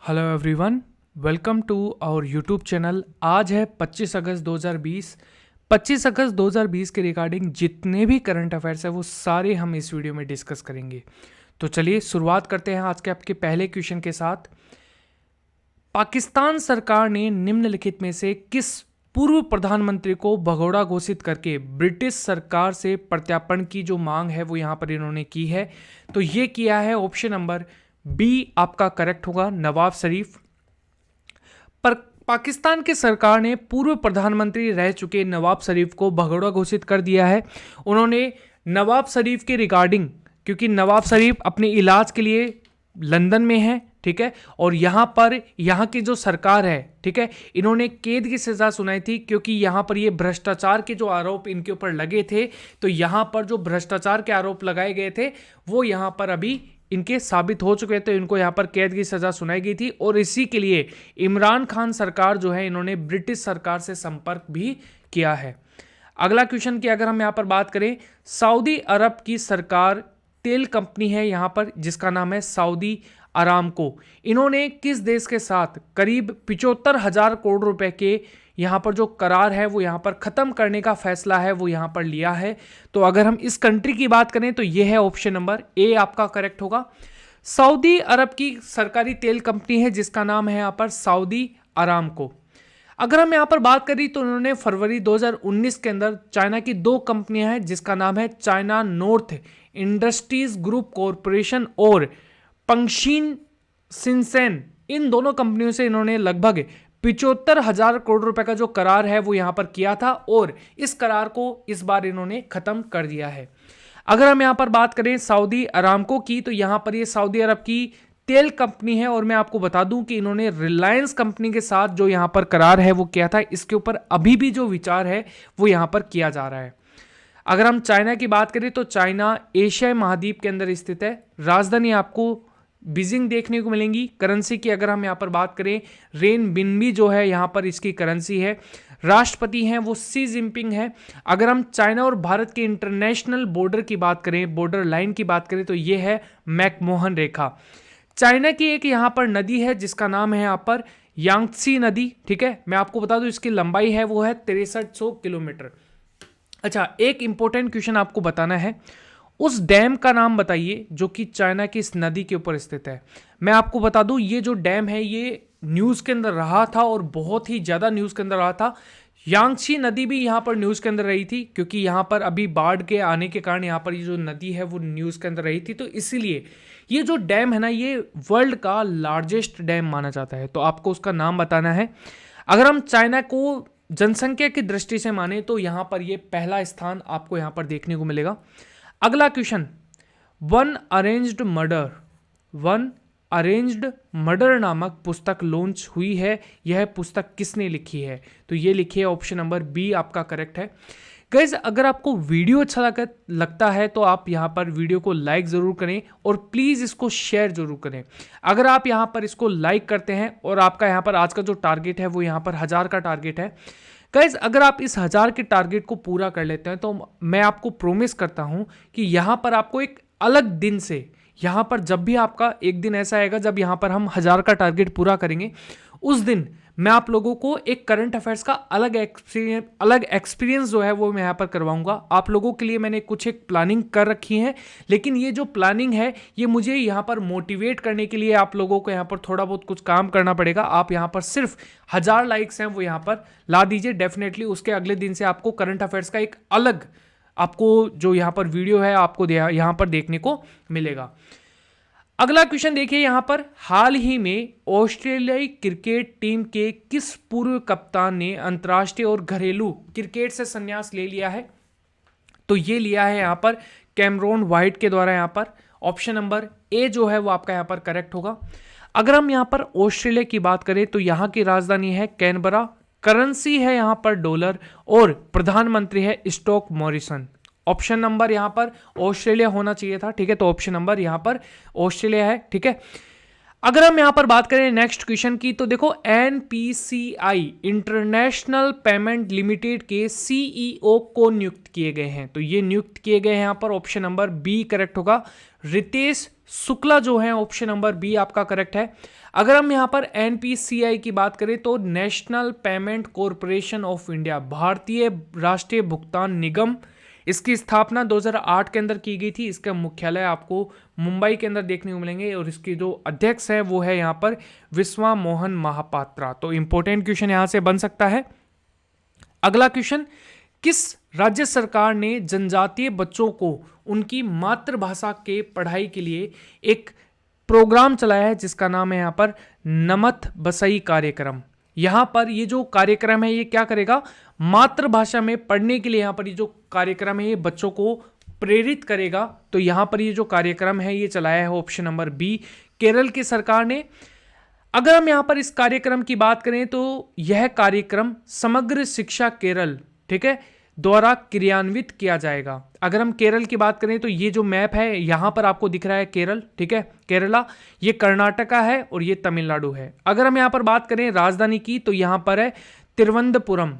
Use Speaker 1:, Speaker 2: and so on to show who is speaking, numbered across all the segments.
Speaker 1: Hello everyone, welcome to our YouTube channel. आज है 25 अगस्त 2020। 25 अगस्त 2020 के रिगार्डिंग जितने भी करंट अफेयर्स है वो सारे हम इस वीडियो में डिस्कस करेंगे। तो चलिए शुरुआत करते हैं आज के आपके पहले क्वेश्चन के साथ। पाकिस्तान सरकार ने निम्नलिखित में से किस पूर्व प्रधानमंत्री को भगोड़ा घोषित करके ब्रिटिश सरकार से प्रत्यार्पण की जो मांग है वो यहाँ पर इन्होंने की है? तो ये किया है ऑप्शन नंबर बी आपका करेक्ट होगा, नवाब शरीफ। पर पाकिस्तान की सरकार ने पूर्व प्रधानमंत्री रह चुके नवाब शरीफ को भगोड़ा घोषित कर दिया है। उन्होंने नवाब शरीफ के रिगार्डिंग, क्योंकि नवाब शरीफ अपने इलाज के लिए लंदन में है, ठीक है, और यहाँ पर यहाँ की जो सरकार है, ठीक है, इन्होंने कैद की सजा सुनाई थी क्योंकि यहाँ पर ये भ्रष्टाचार के जो आरोप इनके ऊपर लगे थे। तो यहाँ पर जो भ्रष्टाचार के आरोप लगाए गए थे वो यहाँ पर अभी इनके साबित हो चुके थे। इनको यहाँ पर कैद की सजा सुनाई गई थी और इसी के लिए इमरान खान सरकार जो है इन्होंने ब्रिटिश सरकार से संपर्क भी किया है। अगला क्वेश्चन की अगर हम यहाँ पर बात करें, सऊदी अरब की सरकार तेल कंपनी है यहाँ पर जिसका नाम है सऊदी अरामको। इन्होंने किस देश के साथ करीब 75,000 करोड़ रुपए के यहाँ पर जो करार है वो यहाँ पर ख़त्म करने का फैसला है वो यहाँ पर लिया है? तो अगर हम इस कंट्री की बात करें तो ये है ऑप्शन नंबर ए आपका करेक्ट होगा। सऊदी अरब की सरकारी तेल कंपनी है जिसका नाम है यहाँ पर सऊदी अरामको। अगर हम यहाँ पर बात करें तो उन्होंने फरवरी 2019 के अंदर चाइना की दो कंपनियां हैं जिसका नाम है China north industries group corporation और पंगशिन सिंसेन, इन दोनों कंपनियों से इन्होंने लगभग 75,000 करोड़ रुपए का जो करार है वो यहां पर किया था और इस करार को इस बार इन्होंने खत्म कर दिया है। अगर हम यहां पर बात करें सऊदी अरामको की तो यहां पर ये सऊदी अरब की तेल कंपनी है और मैं आपको बता दूं कि इन्होंने रिलायंस कंपनी के साथ जो यहां पर करार है वो किया था। इसके ऊपर अभी भी जो विचार है वो यहां पर किया जा रहा है। अगर हम चाइना की बात करें तो चाइना एशियाई महाद्वीप के अंदर स्थित है। राजधानी आपको बीजिंग देखने को मिलेंगी। करेंसी की अगर हम यहाँ पर बात करें, रेन बिनबी जो है यहाँ पर इसकी करेंसी है। राष्ट्रपति हैं वो सी जिनपिंग है। अगर हम चाइना और भारत के इंटरनेशनल बॉर्डर की बात करें, बॉर्डर लाइन की बात करें तो ये है मैकमोहन रेखा। चाइना की एक यहाँ पर नदी है जिसका नाम है यहाँ पर यांगत्सी नदी, ठीक है। मैं आपको बता दूं इसकी लंबाई है वो है 6300 किलोमीटर। अच्छा, एक इंपॉर्टेंट क्वेश्चन आपको बताना है, उस डैम का नाम बताइए जो कि चाइना की इस नदी के ऊपर स्थित है। मैं आपको बता दूं ये जो डैम है ये न्यूज़ के अंदर रहा था और बहुत ही ज़्यादा न्यूज़ के अंदर रहा था। यांगशी नदी भी यहाँ पर न्यूज़ के अंदर रही थी क्योंकि यहाँ पर अभी बाढ़ के आने के कारण यहाँ पर ये जो नदी है वो न्यूज़ के अंदर रही थी। तो इसीलिए ये जो डैम है ना ये वर्ल्ड का लार्जेस्ट डैम माना जाता है। तो आपको उसका नाम बताना है। अगर हम चाइना को जनसंख्या की दृष्टि से माने तो यहाँ पर ये पहला स्थान आपको यहाँ पर देखने को मिलेगा। अगला क्वेश्चन, वन अरेंज्ड मर्डर नामक पुस्तक लॉन्च हुई है। यह पुस्तक किसने लिखी है? तो ये लिखी है ऑप्शन नंबर बी आपका करेक्ट है। गाइज, अगर आपको वीडियो अच्छा लगता है तो आप यहाँ पर वीडियो को लाइक ज़रूर करें और प्लीज़ इसको शेयर ज़रूर करें। अगर आप यहाँ पर इसको लाइक करते हैं और आपका यहाँ पर आज का जो टारगेट है वो यहाँ पर 1000 का टारगेट है। गाइज, अगर आप इस 1000 के टारगेट को पूरा कर लेते हैं तो मैं आपको प्रोमिस करता हूं कि यहां पर आपको एक अलग दिन से, यहां पर जब भी आपका एक दिन ऐसा आएगा जब यहां पर हम 1000 का टारगेट पूरा करेंगे, उस दिन मैं आप लोगों को एक करंट अफेयर्स का अलग एक्सपीरियंस जो है वो मैं यहाँ पर करवाऊंगा। आप लोगों के लिए मैंने कुछ एक प्लानिंग कर रखी है, लेकिन ये जो प्लानिंग है ये मुझे यहाँ पर मोटिवेट करने के लिए आप लोगों को यहाँ पर थोड़ा बहुत कुछ काम करना पड़ेगा। आप यहाँ पर सिर्फ 1000 लाइक्स हैं वो यहाँ पर ला दीजिए। डेफिनेटली उसके अगले दिन से आपको करंट अफेयर्स का एक अलग आपको जो यहाँ पर वीडियो है आपको यहाँ पर देखने को मिलेगा। अगला क्वेश्चन देखिए यहाँ पर, हाल ही में ऑस्ट्रेलियाई क्रिकेट टीम के किस पूर्व कप्तान ने अंतर्राष्ट्रीय और घरेलू क्रिकेट से संन्यास ले लिया है? तो ये लिया है यहाँ पर कैमरॉन वाइट के द्वारा। यहाँ पर ऑप्शन नंबर ए जो है वो आपका यहाँ पर करेक्ट होगा। अगर हम यहाँ पर ऑस्ट्रेलिया की बात करें तो यहाँ की राजधानी है कैनबरा, करेंसी है यहाँ पर डॉलर और प्रधानमंत्री है स्टॉक मॉरिसन। ऑप्शन नंबर यहाँ पर ऑस्ट्रेलिया होना चाहिए था, ठीक है, तो ऑप्शन नंबर यहाँ पर ऑस्ट्रेलिया है, ठीक है। अगर हम यहाँ पर बात करें नेक्स्ट क्वेश्चन की तो देखो, एनपीसीआई इंटरनेशनल पेमेंट लिमिटेड के सीईओ को नियुक्त किए गए हैं। तो ये नियुक्त किए गए हैं यहाँ पर ऑप्शन नंबर बी करेक्ट होगा, रितेश शुक्ला जो है ऑप्शन नंबर बी आपका करेक्ट है। अगर हम यहाँ पर एनपीसीआई की बात करें तो national payment corporation of India, भारतीय राष्ट्रीय भुगतान निगम, इसकी स्थापना 2008 के अंदर की गई थी। इसका मुख्यालय आपको मुंबई के अंदर देखने को मिलेंगे और इसके जो अध्यक्ष है वो है यहाँ पर विश्वा मोहन महापात्रा। तो इंपॉर्टेंट क्वेश्चन यहाँ से बन सकता है। अगला क्वेश्चन, किस राज्य सरकार ने जनजातीय बच्चों को उनकी मातृभाषा के पढ़ाई के लिए एक प्रोग्राम चलाया है जिसका नाम है यहाँ पर नमत बसई कार्यक्रम। यहाँ पर ये जो कार्यक्रम है ये क्या करेगा, मातृभाषा में पढ़ने के लिए यहाँ पर ये जो कार्यक्रम है ये बच्चों को प्रेरित करेगा। तो यहाँ पर ये जो कार्यक्रम है ये चलाया है ऑप्शन नंबर बी, केरल की सरकार ने। अगर हम यहाँ पर इस कार्यक्रम की बात करें तो यह कार्यक्रम समग्र शिक्षा केरल, ठीक है, द्वारा क्रियान्वित किया जाएगा। अगर हम केरल की बात करें तो ये जो मैप है यहाँ पर आपको दिख रहा है केरल, ठीक है, केरला, ये कर्नाटका है और ये तमिलनाडु है। अगर हम यहाँ पर बात करें राजधानी की तो यहाँ पर है तिरुवनंतपुरम।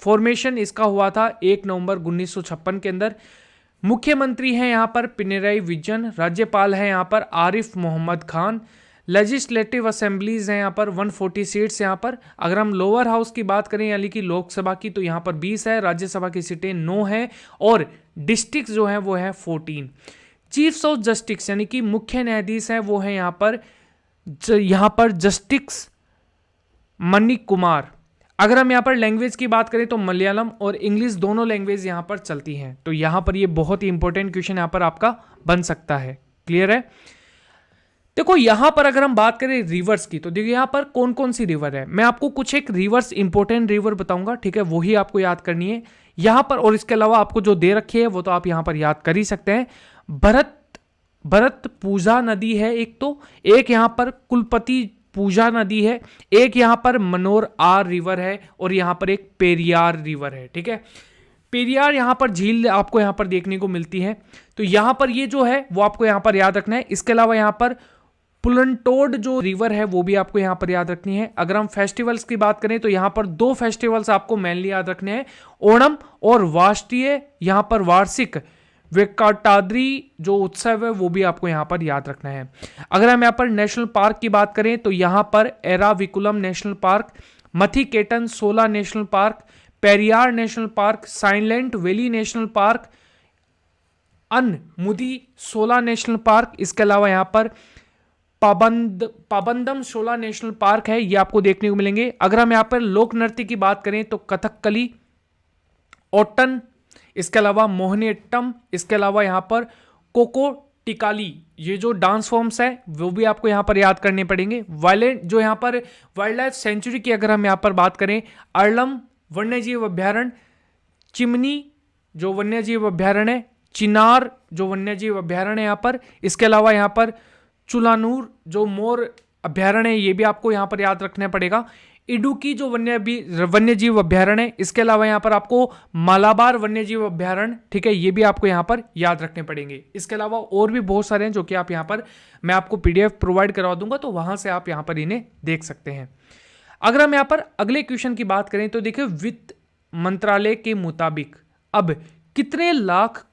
Speaker 1: फॉर्मेशन इसका हुआ था 1 नवंबर 1956 के अंदर। मुख्यमंत्री हैं यहाँ पर पिनराई विजयन, राज्यपाल है यहाँ पर आरिफ मोहम्मद खान, लेजिस्लेटिव असेंबलीज हैं यहाँ पर 140 सीट्स यहाँ पर। अगर हम लोअर हाउस की बात करें यानी कि लोकसभा की तो यहाँ पर 20 है, राज्यसभा की सीटें 9 हैं और डिस्ट्रिक्ट जो है वो है 14। चीफ्स ऑफ जस्टिस यानी कि मुख्य न्यायाधीश हैं वो है यहाँ पर जस्टिस मणि कुमार। अगर हम यहाँ पर लैंग्वेज की बात करें तो मलयालम और इंग्लिश दोनों लैंग्वेज यहाँ पर चलती हैं। तो यहाँ पर ये बहुत ही इंपॉर्टेंट क्वेश्चन यहाँ पर आपका बन सकता है। क्लियर है। देखो यहाँ पर अगर हम बात करें रिवर्स की तो देखिए यहाँ पर कौन कौन सी रिवर है, मैं आपको कुछ एक रिवर्स इंपॉर्टेंट रिवर बताऊंगा, ठीक है, वही आपको याद करनी है यहाँ पर। और इसके अलावा आपको जो दे रखी है वो तो आप यहाँ पर याद कर ही सकते हैं। भरत पूजा नदी है एक, तो एक यहाँ पर कुलपति पूजा नदी है, एक यहाँ पर मनोर आर रिवर है और यहाँ पर एक पेरियार रिवर है, ठीक है। पेरियार यहाँ पर झील आपको यहाँ पर देखने को मिलती है, तो यहाँ पर ये जो है वो आपको यहाँ पर याद रखना है। इसके अलावा यहाँ पर पुलंटोड जो रिवर है वो भी आपको यहाँ पर याद रखनी है। अगर हम फेस्टिवल्स की बात करें तो यहाँ पर 2 फेस्टिवल्स आपको मेनली याद रखने हैं, ओणम और राष्ट्रीय यहाँ पर वार्षिक वेंकटाद्रि जो उत्सव है वो भी आपको यहाँ पर याद रखना है। अगर हम यहाँ पर नेशनल पार्क की बात करें तो यहाँ पर Eravikulam national Park, Mathikettan Shola National Park, Periyar National Park, Silent Valley National Park, Anamudi Shola National park, इसके अलावा यहाँ पर पाबंदम शोला नेशनल पार्क है, ये आपको देखने को मिलेंगे। अगर हम यहाँ पर लोक नृत्य की बात करें तो कथकली, ओटन, इसके अलावा मोहिनीअट्टम, इसके अलावा यहाँ पर कोको टिकाली, ये जो डांस फॉर्म्स है वो भी आपको यहाँ पर याद करने पड़ेंगे। वाइल्ड जो यहाँ पर वाइल्ड लाइफ सेंचुरी की अगर हम यहाँ पर बात करें, अर्लम वन्यजीव अभ्यारण्य, चिमनी जो वन्यजीव अभ्यारण्य है, चिनार जो वन्यजीव अभ्यारण्य है यहाँ पर, इसके अलावा यहाँ पर चुलानूर जो मोर अभ्यारण्य है ये भी आपको यहाँ पर याद रखना पड़ेगा। इडुक्की जो वन्यजीव अभ्यारण्य है, इसके अलावा यहाँ पर आपको मालाबार वन्यजीव अभ्यारण्य, ठीक है, ये भी आपको यहाँ पर याद रखने पड़ेंगे। इसके अलावा और भी बहुत सारे हैं जो कि आप यहाँ पर मैं आपको PDF प्रोवाइड करवा दूंगा, तो वहां से आप यहाँ पर इन्हें देख सकते हैं। अगर हम यहाँ पर अगले क्वेश्चन की बात करें तो देखिए वित्त मंत्रालय के मुताबिक अब कितने लाख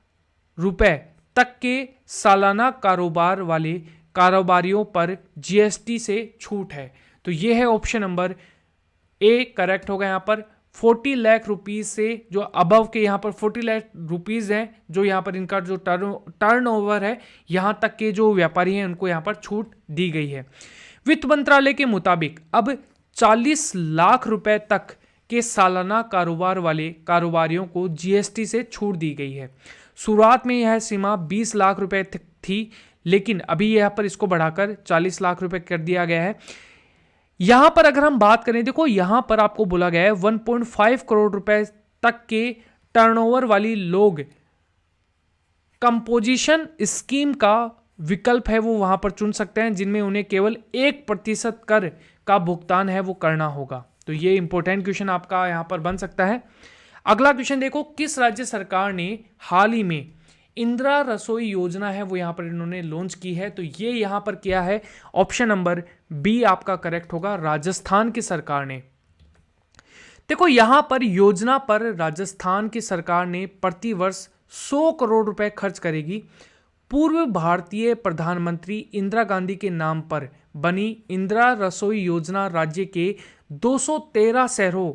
Speaker 1: रुपए तक के सालाना कारोबार वाले कारोबारियों पर GST से छूट है। तो ये है ऑप्शन नंबर ए करेक्ट होगा। यहाँ पर 40 लाख रुपीज से जो अबव के यहाँ पर 40 लाख रुपीज हैं जो यहाँ पर इनका जो टर्नओवर है यहाँ तक के जो व्यापारी हैं उनको यहाँ पर छूट दी गई है। वित्त मंत्रालय के मुताबिक अब 40 लाख रुपए तक के सालाना कारोबार वाले कारोबारियों को GST से छूट दी गई है। शुरुआत में यह सीमा 20 लाख रुपए थी, लेकिन अभी यहाँ पर इसको बढ़ाकर 40 लाख रुपए कर दिया गया है। यहां पर अगर हम बात करें, देखो यहां पर आपको बोला गया है 1.5 करोड़ रुपए तक के टर्नओवर वाली लोग कंपोजिशन स्कीम का विकल्प है वो वहां पर चुन सकते हैं, जिनमें उन्हें केवल 1% कर का भुगतान है वो करना होगा। तो ये इंपॉर्टेंट क्वेश्चन आपका यहां पर बन सकता है। अगला क्वेश्चन देखो, किस राज्य सरकार ने हाल ही में इंदिरा रसोई योजना है वो यहाँ पर इन्होंने लॉन्च की है? तो ये यहाँ पर किया है ऑप्शन नंबर बी आपका करेक्ट होगा, राजस्थान की सरकार ने। देखो यहाँ पर योजना पर राजस्थान की सरकार ने प्रति वर्ष 100 करोड़ रुपए खर्च करेगी पूर्व भारतीय प्रधानमंत्री इंदिरा गांधी के नाम पर बनी इंदिरा रसोई योजना राज्य के 213 शहरों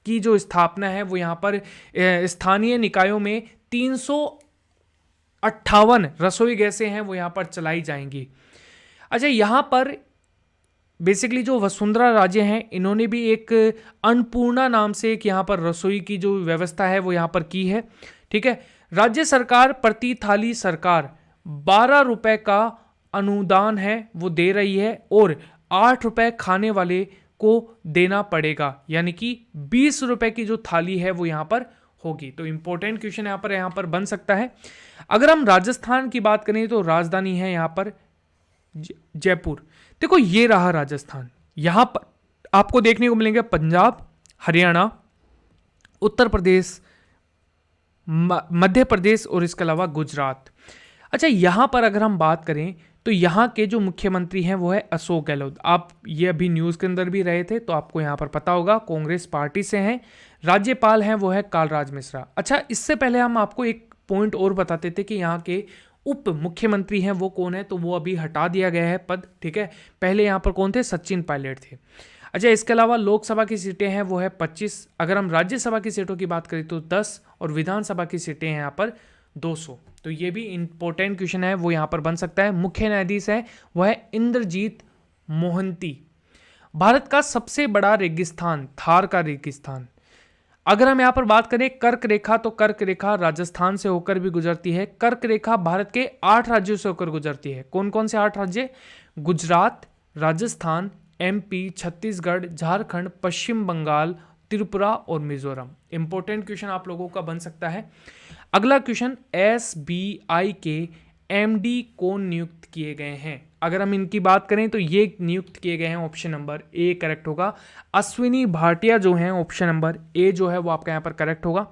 Speaker 1: की जो स्थापना है वो यहाँ पर स्थानीय निकायों में 358 रसोई गैसें हैं वो यहाँ पर चलाई जाएंगी। अच्छा, यहाँ पर बेसिकली जो वसुंधरा राजे हैं इन्होंने भी एक अन्नपूर्णा नाम से एक यहाँ पर रसोई की जो व्यवस्था है वो यहाँ पर की है। ठीक है, राज्य सरकार प्रति थाली सरकार 12 रुपए का अनुदान है वो दे रही है और 8 रुपए खाने वाले को देना पड़ेगा, यानी कि 20 रुपए की जो थाली है वो यहाँ पर होगी। तो इंपॉर्टेंट क्वेश्चन यहाँ पर बन सकता है। अगर हम राजस्थान की बात करें तो राजधानी है यहाँ पर जयपुर। देखो ये रहा राजस्थान, यहां पर आपको देखने को मिलेंगे पंजाब, हरियाणा, उत्तर प्रदेश, मध्य प्रदेश और इसके अलावा गुजरात। अच्छा, यहां पर अगर हम बात करें तो यहां के जो मुख्यमंत्री हैं वो है अशोक गहलोत। आप ये अभी न्यूज़ के अंदर भी रहे थे तो आपको यहां पर पता होगा, कांग्रेस पार्टी से हैं। राज्यपाल हैं वो है कालराज मिश्रा। अच्छा, इससे पहले हम आपको एक पॉइंट और बताते थे कि यहाँ के उप मुख्यमंत्री हैं वो कौन है, तो वो अभी हटा दिया गया है पद। ठीक है, पहले यहाँ पर कौन थे, सचिन पायलट थे। अच्छा, इसके अलावा लोकसभा की सीटें हैं वो है 25। अगर हम राज्यसभा की सीटों की बात करें तो 10 और विधानसभा की सीटें हैं यहाँ पर 200। तो ये भी इंपॉर्टेंट क्वेश्चन है वो यहाँ पर बन सकता है। मुख्य न्यायाधीश है वो है इंद्रजीत मोहंती। भारत का सबसे बड़ा रेगिस्तान थार का रेगिस्तान। अगर हम यहाँ पर बात करें कर्क रेखा, तो कर्क रेखा राजस्थान से होकर भी गुजरती है। कर्क रेखा भारत के 8 राज्यों से होकर गुजरती है। कौन कौन से 8 राज्य? गुजरात, राजस्थान, MP, छत्तीसगढ़, झारखंड, पश्चिम बंगाल, त्रिपुरा और मिजोरम। इंपॉर्टेंट क्वेश्चन आप लोगों का बन सकता है। अगला क्वेश्चन, SBI के MD कौन नियुक्त किए गए हैं? अगर हम इनकी बात करें तो ये नियुक्त किए गए हैं, ऑप्शन नंबर ए करेक्ट होगा। अश्विनी भाटिया जो हैं, ऑप्शन नंबर ए जो है वो आपका यहाँ पर करेक्ट होगा।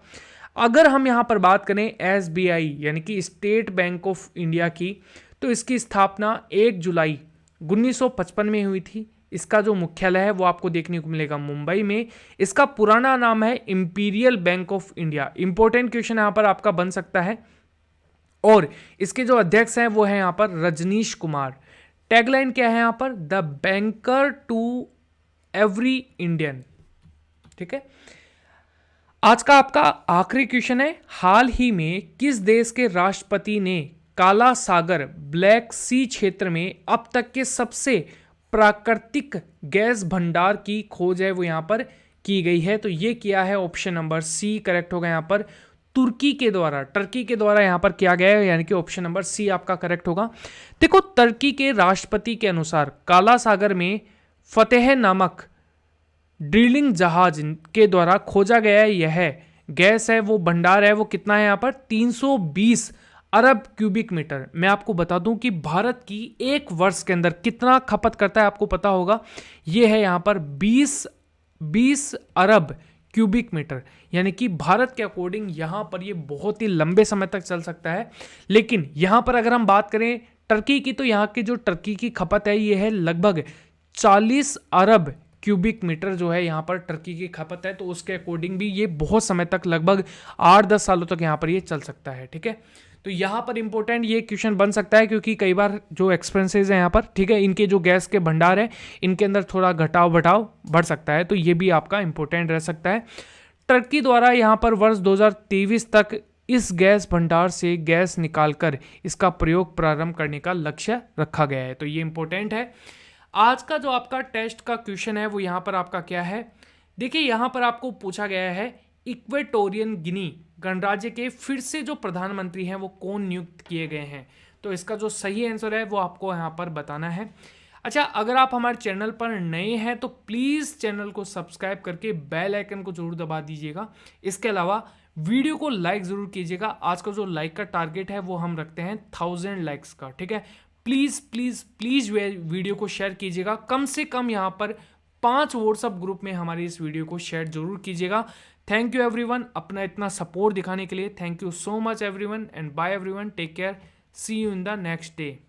Speaker 1: अगर हम यहाँ पर बात करें SBI यानी कि स्टेट बैंक ऑफ इंडिया की, तो इसकी स्थापना 1 जुलाई 1955 में हुई थी। इसका जो मुख्यालय है वो आपको देखने को मिलेगा मुंबई में। इसका पुराना नाम है imperial bank of India. Important question यहाँ पर आपका बन सकता है। और इसके जो अध्यक्ष हैं वो है यहाँ पर रजनीश कुमार। टैगलाइन क्या है यहाँ पर? The banker to every Indian. ठीक है, आज का आपका आखिरी क्वेश्चन है, हाल ही में किस देश के राष्ट्रपति ने काला सागर ब्लैक सी क्षेत्र में अब तक के सबसे प्राकृतिक गैस भंडार की खोज है वो यहां पर की गई है? तो ये किया है, ऑप्शन नंबर सी करेक्ट होगा। यहां पर टर्की के द्वारा यहां पर किया गया है, यानी कि ऑप्शन नंबर सी आपका करेक्ट होगा। देखो, टर्की के राष्ट्रपति के अनुसार काला सागर में फतेह नामक ड्रिलिंग जहाज के द्वारा खोजा गया यह गैस है वो भंडार है वो कितना है यहाँ पर? 320 अरब क्यूबिक मीटर। मैं आपको बता दूं कि भारत की एक वर्ष के अंदर कितना खपत करता है आपको पता होगा। ये है यहाँ पर 20 अरब क्यूबिक मीटर, यानी कि भारत के अकॉर्डिंग यहाँ पर ये बहुत ही लंबे समय तक चल सकता है। लेकिन यहाँ पर अगर हम बात करें टर्की की, तो यहाँ की जो टर्की की खपत है ये है लगभग 40 अरब क्यूबिक मीटर जो है यहाँ पर टर्की की खपत है। तो उसके अकॉर्डिंग भी ये बहुत समय तक लगभग 8-10 सालों तक यहाँ पर ये चल सकता है। ठीक है, तो यहाँ पर इंपॉर्टेंट ये क्वेश्चन बन सकता है, क्योंकि कई बार जो एक्सपेंसेस हैं यहाँ पर, ठीक है, इनके जो गैस के भंडार है इनके अंदर थोड़ा घटाव बढ़ाव बढ़ सकता है। तो ये भी आपका इंपॉर्टेंट रह सकता है। टर्की द्वारा यहाँ पर वर्ष 2023 तक इस गैस भंडार से गैस निकालकर इसका प्रयोग प्रारंभ करने का लक्ष्य रखा गया है। तो ये इंपॉर्टेंट है। आज का जो आपका टेस्ट का क्वेश्चन है वो यहाँ पर आपका क्या है? देखिए, यहाँ पर आपको पूछा गया है इक्वेटोरियन गिनी गणराज्य के फिर से जो प्रधानमंत्री हैं वो कौन नियुक्त किए गए हैं? तो इसका जो सही आंसर है वो आपको यहाँ पर बताना है। अच्छा, अगर आप हमारे चैनल पर नए हैं तो प्लीज़ चैनल को सब्सक्राइब करके बेल आइकन को जरूर दबा दीजिएगा। इसके अलावा वीडियो को लाइक ज़रूर कीजिएगा। आज का जो लाइक का टारगेट है वो हम रखते हैं 1000 लाइक्स का। ठीक है, प्लीज़ प्लीज़ प्लीज़ वीडियो को शेयर कीजिएगा। कम से कम यहाँ पर 5 व्हाट्सएप ग्रुप में हमारी इस वीडियो को शेयर जरूर कीजिएगा। थैंक यू एवरीवन, अपना इतना सपोर्ट दिखाने के लिए। Thank you so much everyone and bye everyone, take care, see you in the next day.